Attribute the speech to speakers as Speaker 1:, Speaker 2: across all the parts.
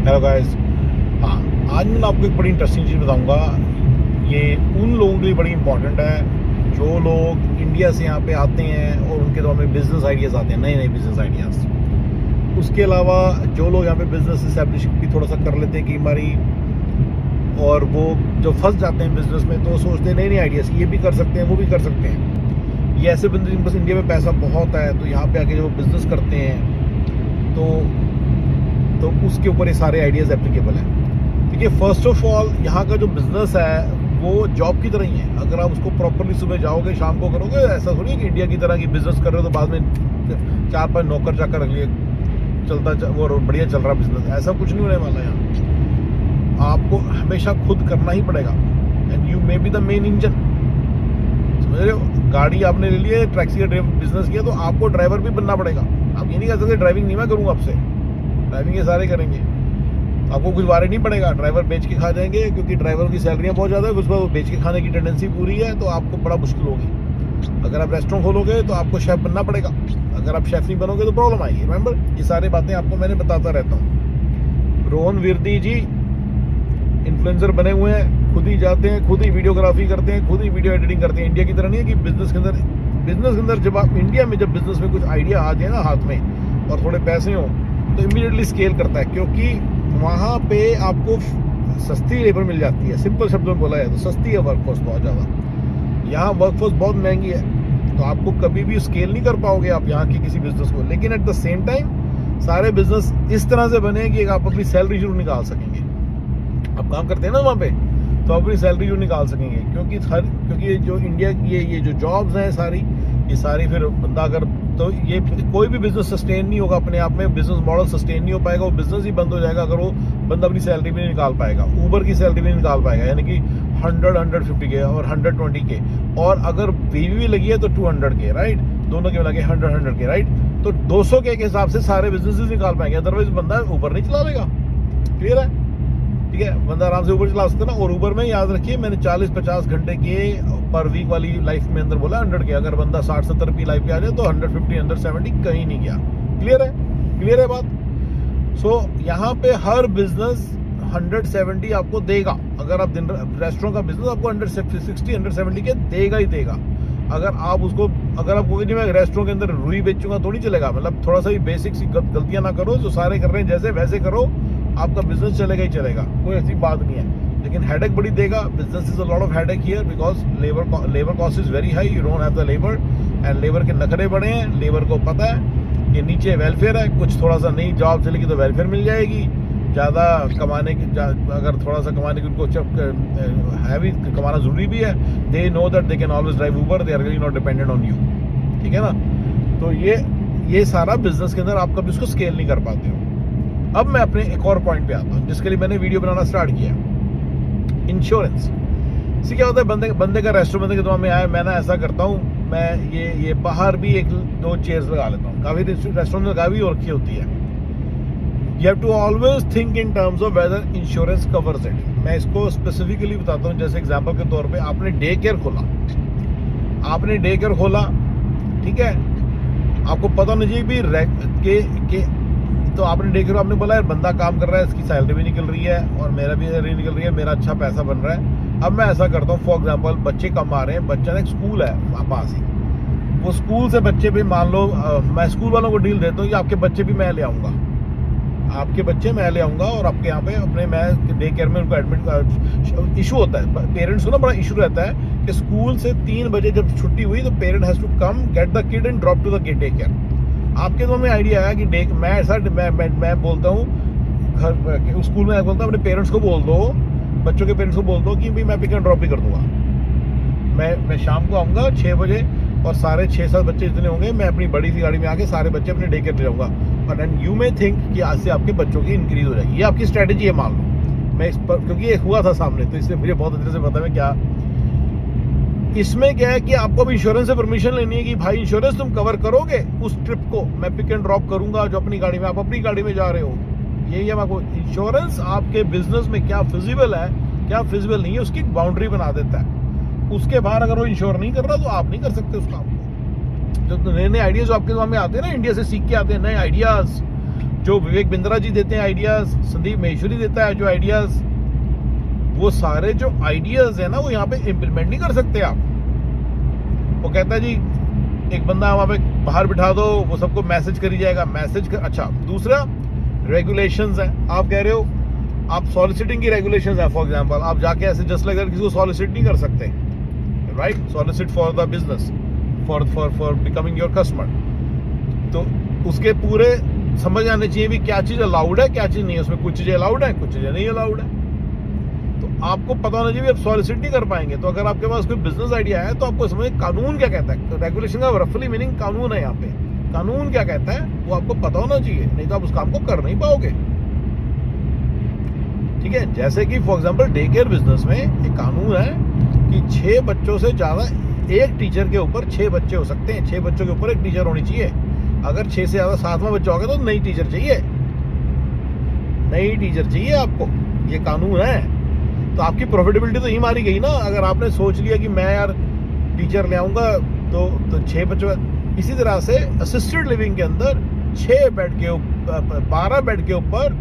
Speaker 1: Hello guys. हाँ, आज मैं आपको एक बड़ी इंटरेस्टिंग चीज़ बताऊंगा। ये उन लोगों के लिए बड़ी इंपॉर्टेंट है जो लोग इंडिया से यहाँ पे आते हैं और उनके दिमाग में बिजनेस आइडियाज़ आते हैं, नए नए बिजनेस आइडियाज़। उसके अलावा जो लोग यहाँ पे बिजनेस इस्टेब्लिश भी थोड़ा सा कर लेते हैं कि हमारी, और वो जब फंस जाते हैं बिजनेस में तो सोचते हैं नए नए आइडियाज़, ये भी कर सकते हैं वो भी कर सकते हैं। ये ऐसे बंदे जिनके पास इंडिया में पैसा बहुत है तो यहाँ पे आके जब वो बिज़नेस करते हैं तो उसके ऊपर ये सारे आइडियाज़ एप्लीकेबल हैं। देखिए, फर्स्ट ऑफ ऑल यहाँ का जो बिज़नेस है वो जॉब की तरह ही है। अगर आप उसको प्रॉपरली सुबह जाओगे शाम को करोगे, ऐसा थोड़ी है कि इंडिया की तरह की बिज़नेस कर रहे हो तो बाद में 4-5 नौकर चाकर रख लिए चलता वो बढ़िया चल रहा बिज़नेस। ऐसा कुछ नहीं होने वाला यहाँ। आपको हमेशा खुद करना ही पड़ेगा and you may be the main engine. समझ रहे हो? गाड़ी आपने ले ली है, टैक्सी का बिजनेस किया तो आपको ड्राइवर भी बनना पड़ेगा। आप ये नहीं कह सकते ड्राइविंग नहीं मैं करूँगा आपसे, ड्राइविंग ये सारे करेंगे। आपको कुछ वारे नहीं पड़ेगा, ड्राइवर बेच के खा जाएंगे क्योंकि ड्राइवर की सैलरियाँ बहुत ज़्यादा है, उसको बेच के खाने की टेंडेंसी पूरी है तो आपको बड़ा मुश्किल होगी। अगर आप रेस्टोरेंट खोलोगे तो आपको शेफ़ बनना पड़ेगा, अगर आप शेफ़ नहीं बनोगे तो प्रॉब्लम आएगी। रिमेंबर, ये सारी बातें आपको मैंने बताता रहता हूँ। रोहन विरदी जी इन्फ्लुएंसर बने हुए हैं, खुद ही जाते हैं, खुद ही वीडियोग्राफी करते हैं, खुद ही वीडियो एडिटिंग करते हैं। इंडिया की तरह नहीं है कि बिजनेस के अंदर जब आप इंडिया में जब बिजनेस में कुछ आइडिया आ जाए ना हाथ में और थोड़े पैसे हों तो इमीडिएटली स्केल करता है, क्योंकि वहाँ पे आपको सस्ती लेबर मिल जाती है। सिंपल शब्दों में बोला है तो सस्ती है वर्कफोर्स बहुत ज़्यादा। यहाँ वर्कफोर्स बहुत महंगी है तो आपको कभी भी स्केल नहीं कर पाओगे आप यहाँ की किसी बिजनेस को। लेकिन एट द सेम टाइम सारे बिजनेस इस तरह से बने कि आप अपनी सैलरी जरूर निकाल सकेंगे। आप काम करते हैं ना वहाँ पे तो अपनी सैलरी जरूर निकाल सकेंगे, क्योंकि जो इंडिया की ये जो जॉब्स हैं ये सारी फिर बंदा अगर तो ये कोई भी बिजनेस सस्टेन नहीं होगा अपने आप में। बिजनेस मॉडल सस्टेन नहीं हो पाएगा, वो बिजनेस ही बंद हो जाएगा अगर वो बंदा अपनी सैलरी भी नहीं निकाल पाएगा, ऊबर की सैलरी भी नहीं निकाल पाएगा, यानी कि 100-150 के और 120 के, और अगर बीवी भी लगी है तो 200 के, राइट, दोनों के मिला के 100 के, राइट। तो 200 के हिसाब से सारे बिजनेसेस निकाल पाएंगे, अदरवाइज बंदा ऊबर नहीं चला लेगा। क्लियर है? ठीक है, बंदा आराम से ऊबर चला सकता है ना। और ऊबर में याद रखिए मैंने 40-50 घंटे के पर वीक वाली लाइफ में अंदर बोला 100 के। अगर बंदा 60-70 की लाइफ पे आ जाए तो 150-170 कहीं नहीं गया। क्लियर है बात। सो यहाँ पे हर बिजनेस 170 आपको देगा। अगर आप रेस्टोरेंट का बिजनेस आपको 160-170 के देगा ही देगा। अगर आप कहोगे नहीं मैं रेस्टोरेंट के अंदर रुई बेचूंगा तो नहीं चलेगा। मतलब थोड़ा सा भी बेसिक सी गलतियां ना करो, जो सारे कर रहे हैं जैसे वैसे करो, आपका बिजनेस चलेगा ही चलेगा, कोई ऐसी बात नहीं है। लेकिन हेडेक बड़ी देगा। Business is a lot of headache here because labour cost is very high, you don't have the labour and labour के नखरे बड़े हैं। लेबर को पता है कि नीचे वेलफेयर है, कुछ थोड़ा सा नई जॉब चलेगी तो वेलफेयर मिल जाएगी। ज़्यादा कमाने की अगर थोड़ा सा कमाने की उनको हैवी कमाना ज़रूरी भी है। They know that they can always drive Uber, they are really not dependent on you. ठीक है ना? तो ये सारा बिजनेस के अंदर आप कभी उसको स्केल नहीं कर पाते हो। अब मैं अपने एक और पॉइंट पे आता हूँ जिसके लिए मैंने वीडियो बनाना स्टार्ट किया, इंश्योरेंस। इससे क्या होता है, बंदे का रेस्टोरेंट के दिमाग में आया, मैं ना ऐसा करता हूँ, मैं ये बाहर भी 1-2 चेयर्स लगा लेता हूँ। काफ़ी रेस्टोरेंट में लगा भी और रखी होती है। You have to always think in terms of whether insurance covers it. मैं इसको स्पेसिफिकली बताता हूँ। जैसे एग्जाम्पल के तौर पे आपने डे केयर खोला, ठीक है, आपको पता नहीं चाहिए भी तो आपने डे केयर, आपने बोला यार बंदा काम कर रहा है, इसकी सैलरी भी निकल रही है और मेरा भी सैलरी निकल रही है, मेरा अच्छा पैसा बन रहा है। अब मैं ऐसा करता हूँ, फॉर एग्जाम्पल बच्चे कम आ रहे हैं, बच्चा ना एक स्कूल है पास ही, वो स्कूल से बच्चे भी मान लो मैं स्कूल वालों को डील देता हूँ कि आपके बच्चे भी मैं ले आऊँगा, और आपके यहाँ पे अपने मैं डे केयर में उनको एडमिट इशू होता है। पेरेंट्स को ना बड़ा इशू रहता है कि स्कूल से 3 बजे जब छुट्टी हुई तो parent has to come get the kid and drop to the day care. आपके तो में आइडिया आया कि मैं बोलता हूँ घर स्कूल में बोलता हूँ अपने पेरेंट्स को बोल दो, बच्चों के पेरेंट्स को बोल दो कि भाई मैं पिक एंड ड्रॉप भी कर दूंगा। मैं शाम को आऊँगा 6 बजे और सारे 6-7 बच्चे जितने होंगे मैं अपनी बड़ी सी गाड़ी में आके सारे बच्चे अपने डे केयर ले जाऊँगा। और एंड यू मे थिंक कि आज से आपके बच्चों की इंक्रीज हो जाएगी। ये आपकी स्ट्रैटेजी है मान लो। मैं इस पर क्योंकि ये हुआ था सामने तो इसलिए मुझे बहुत अच्छे से पता है क्या इसमें क्या है कि आपको भी इंश्योरेंस से परमिशन लेनी है कि भाई इंश्योरेंस तुम कवर करोगे उस ट्रिप को, मैं पिक एंड ड्रॉप करूंगा जो अपनी गाड़ी में, आप अपनी गाड़ी में जा रहे हो। यही है आपको इंश्योरेंस आपके बिजनेस में क्या फिजिबल है क्या फिजिबल नहीं है उसकी एक बाउंड्री बना देता है। उसके बाहर अगर वो इंश्योर नहीं कर रहा तो आप नहीं कर सकते उस काम को। जो नए नए आइडियाज आपके दिमाग में आते हैं ना, इंडिया से सीख के आते हैं नए आइडियाज, जो विवेक बिंद्रा जी देते हैं आइडियाज, संदीप महेश्वरी देता है जो आइडियाज, वो सारे जो आइडियाज है ना वो यहाँ पे इम्प्लीमेंट नहीं कर सकते आप। वो कहता है जी एक बंदा वहां पे बाहर बिठा दो, वो सबको मैसेज करी जाएगा, अच्छा। दूसरा रेगुलेशंस है, आप कह रहे हो आप सॉलिसिटिंग की रेगुलेशंस है, फॉर एग्जांपल आप जाके ऐसे जस्ट लाइक किसी को सॉलिसिट नहीं कर सकते, right? Solicit for the business, for becoming your customer. तो उसके पूरे समझ आने चाहिए भी क्या चीज अलाउड है, क्या चीज नहीं है। उसमें कुछ चीजें अलाउड है, कुछ चीजें नहीं अलाउड है। तो आपको पता होना चाहिए, आप सॉलिसिट नहीं कर पाएंगे। तो अगर आपके पास कोई बिजनेस आइडिया है तो आपको समझ कानून क्या कहता है। रेगुलेशन का रफली मीनिंग कानून है यहाँ पे। कानून क्या कहता है वो आपको पता होना चाहिए, नहीं तो आप उस काम को कर नहीं पाओगे। ठीक है, जैसे कि for example day care business में एक कानून है कि 6 बच्चों से ज्यादा एक टीचर के ऊपर 6 बच्चे हो सकते हैं, 6 बच्चों के ऊपर एक टीचर होनी चाहिए। अगर 6 से ज्यादा 7वां बच्चा होगा तो नई टीचर चाहिए, नई टीचर चाहिए आपको, ये कानून है। तो आपकी प्रॉफिटेबिलिटी तो ही मारी गई ना। अगर आपने सोच लिया कि मैं यार टीचर ले आऊंगा तो 6 बच्चों। इसी तरह से असिस्टेड लिविंग के अंदर 6 बेड के ऊपर 12 बेड के ऊपर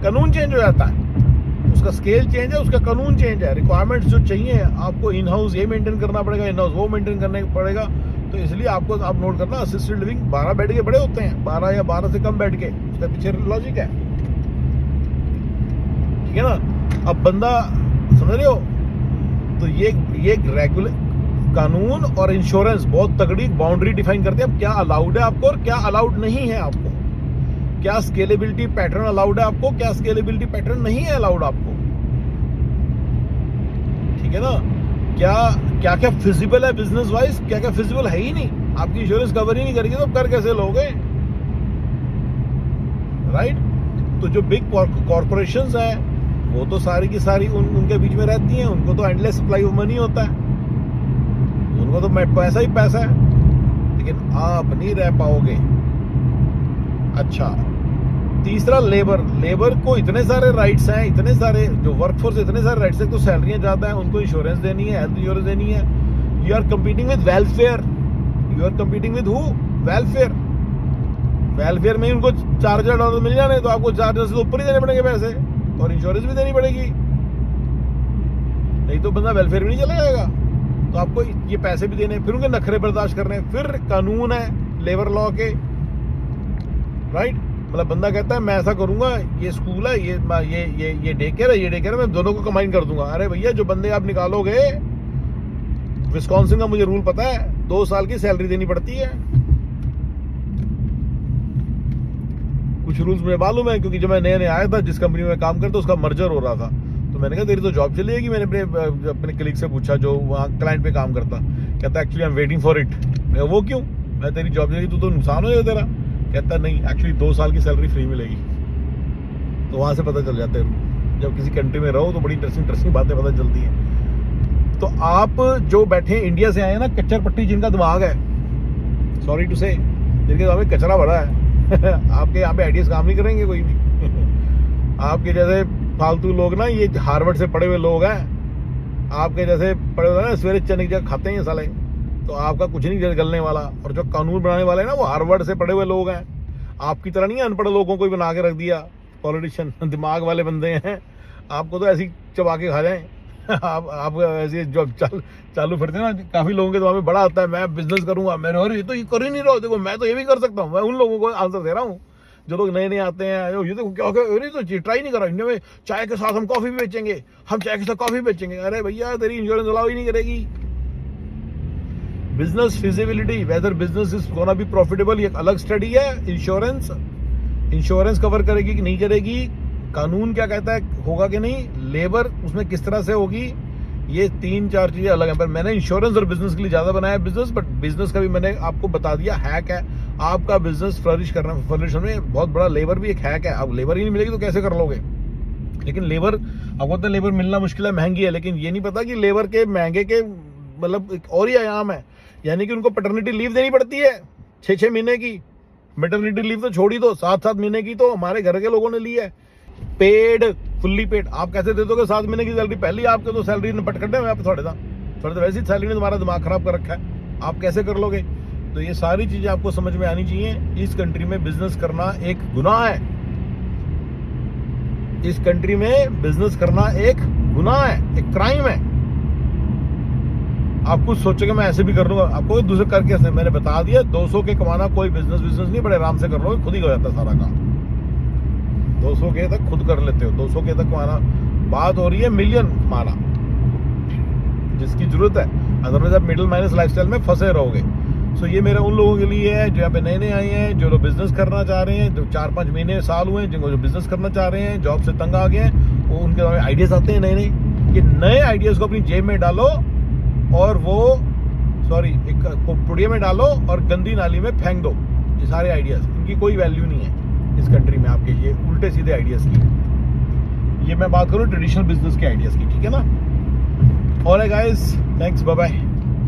Speaker 1: कानून चेंज हो जाता है, उसका स्केल चेंज है, उसका कानून चेंज है। रिक्वायरमेंट्स जो चाहिए आपको इन हाउस ये मेंटेन करना पड़ेगा, इन हाउस वो मेंटेन करना पड़ेगा। तो इसलिए आपको आप नोट करना असिस्टेड लिविंग 12 बेड के बड़े होते हैं, 12 या 12 से कम बेड के, उसका पीछे लॉजिक है। ठीक है ना। अब बंदा समझ रहे हो, तो ये रेगुलर कानून और इंश्योरेंस बहुत तगड़ी बाउंड्री डिफाइन करते हैं। अब क्या अलाउड है आपको और क्या अलाउड नहीं है आपको, क्या स्केलेबिलिटी पैटर्न अलाउड है आपको, क्या स्केलेबिलिटी पैटर्न नहीं है अलाउड आपको। ठीक है ना। क्या क्या फिजिबल है बिजनेस वाइज, क्या क्या फिजिबल है ही नहीं। आपकी इंश्योरेंस कवर ही नहीं करेगी तो कर कैसे लोगे, राइट? तो जो बिग कॉर्पोरेशंस है वो तो सारी की सारी उनके बीच में रहती हैं, उनको तो एंडलेस सप्लाई ऑफ मनी होता है, उनको तो पैसा ही पैसा है। लेकिन आप नहीं रह पाओगे। अच्छा, तीसरा लेबर को इतने सारे राइट्स हैं, इतने सारे जो वर्कफोर्स इतने सारे राइट्स हैं, तो सैलरियां ज्यादा हैं, उनको इंश्योरेंस देनी है, हेल्थ इंश्योरेंस देनी है। You are competing with welfare, you are competing with who? Welfare में ही उनको $4,000 मिल जाने, तो आपको 4,000 से ऊपर ही देने पड़ेंगे पैसे, और इंश्योरेंस भी देनी पड़ेगी, नहीं तो बंदा वेलफेयर भी नहीं चला जाएगा। तो आपको ये पैसे भी देने, फिर उनके नखरे बर्दाश्त करने, फिर कानून है लेबर लॉ के, राइट? मतलब बंदा कहता है मैं ऐसा करूंगा, ये स्कूल है, ये डे केयर है, ये डे केयर है, मैं दोनों को कंबाइन कर दूंगा। अरे भैया, जो बंदे आप निकालोगे, विस्कॉन्सिन का मुझे रूल पता है, 2 साल की सैलरी देनी पड़ती है। कुछ रूल्स मुझे मालूम है, क्योंकि जब मैं नया आया था, जिस कंपनी में काम करता उसका मर्जर हो रहा था, तो मैंने कहा तेरी तो जॉब चली जाएगी। मैंने अपने कलीग से पूछा जो वहाँ क्लाइंट पे काम करता, कहता actually I am waiting for it. मैं वो क्यों? मैं तेरी जॉब चलेगी तो नुकसान हो जाएगा तेरा। कहता नहीं, एक्चुअली 2 साल की सैलरी फ्री मिलेगी। तो वहां से पता चल जाता है, जब किसी कंट्री में रहो तो बड़ी इंटरेस्टिंग बातें पता चलती हैं। तो आप जो बैठे इंडिया से आए हैं ना, कच्चर पट्टी जिनका दिमाग है, सॉरी टू से, जिनके दिमाग में कचरा भरा है आपके यहाँ पे आइडियाज काम नहीं करेंगे कोई भी आपके जैसे फालतू लोग ना, ये हार्वर्ड से पढ़े हुए लोग हैं, आपके जैसे पढ़े हुए ना, सवेरे चने की जगह खाते हैं ये साले, तो आपका कुछ नहीं गलने वाला। और जो कानून बनाने वाले हैं ना, वो हार्वर्ड से पढ़े हुए लोग हैं, आपकी तरह नहीं है अनपढ़ लोगों को ही बना के रख दिया पॉलिटिशियन। दिमाग वाले बंदे हैं, आपको तो ऐसे ही चबा के खा जाएं। आप ऐसे जो चालू फिरते ना, काफी लोगों के दिमाग में बड़ा आता है, मैं बिजनेस करूंगा, मेरे और ये तो ये कर ही नहीं रहा, देखो मैं तो ये भी कर सकता हूँ। मैं उन लोगों को आंसर दे रहा हूँ जो लोग नए आते हैं, ये तो क्या तो ट्राई नहीं कर रहा, इंडिया में चाय के साथ हम कॉफी भी बेचेंगे, हम चाय के साथ कॉफी बेचेंगे। अरे भैया, तेरी इंश्योरेंस अलाउ ही नहीं करेगी। Business feasibility, whether business is gonna be profitable, ये एक अलग स्टडी है। इंश्योरेंस कवर करेगी कि नहीं करेगी, कानून क्या कहता है होगा कि नहीं, लेबर उसमें किस तरह से होगी, ये 3-4 चीजें अलग हैं। पर मैंने इंश्योरेंस और बिजनेस के लिए ज्यादा बनाया बिजनेस, बट बिजनेस का भी मैंने आपको बता दिया हैक है। आपका बिजनेस फ्लरिश में बहुत बड़ा लेबर भी एक हैक है। अब लेबर ही नहीं मिलेगी तो कैसे कर लोगे? लेकिन लेबर, आपको पता है लेबर मिलना मुश्किल है, महंगी है, लेकिन ये नहीं पता कि लेबर के महंगे के मतलब एक और ही आयाम है, यानी कि उनको पैटर्निटी लीव देनी पड़ती है 6-6 महीने की। मैटरनिटी लीव तो छोड़ ही दो, 7-7 महीने की तो हमारे घर के लोगों ने ली है, पेड, फुल्ली पेड। आप कैसे दे दोगे 7 महीने की सैलरी? पहले आपके तो सैलरी ने पट कटे हुए, आप थोड़े तो वैसे ही सैलरी ने तुम्हारा दिमाग खराब कर रखा है, आप कैसे कर लोगे? तो ये सारी चीजें आपको समझ में आनी चाहिए। इस कंट्री में बिजनेस करना एक गुनाह है, इस कंट्री में बिजनेस करना एक गुनाह है, एक क्राइम है। आप कुछ सोचोगे मैं ऐसे भी कर लूंगा, आपको दूसरे करके ऐसे मैंने बता दिया 200 के कमाना कोई बिजनेस नहीं, बड़े आराम से कर लोगे, खुद ही हो जाता सारा काम। 200 के तक खुद कर लेते हो, 200 के तक कमाना, बात हो रही है मिलियन कमाना जिसकी जरूरत है, अदरवाइज आप मिडिल माइनस लाइफस्टाइल में फंसे रहोगे। सो ये मेरा उन लोगों के लिए है जो यहाँ पे नए आए हैं, जो लोग बिजनेस करना चाह रहे हैं, जो 4-5 महीने साल हुए हैं, जिनको जो बिजनेस करना चाह रहे हैं, जॉब से तंग आ गए हैं, वो उनके आइडियाज आते हैं नए। ये नए आइडियाज को अपनी जेब में डालो और वो एक पुड़िया में डालो और गंदी नाली में फेंक दो। ये सारे आइडियाज, इनकी कोई वैल्यू नहीं है इस कंट्री में, आपके ये उल्टे सीधे आइडियाज की। ये मैं बात करूँ ट्रेडिशनल बिजनेस के आइडियाज की, ठीक है ना। और गाइस, थैंक्स, बाय बाय।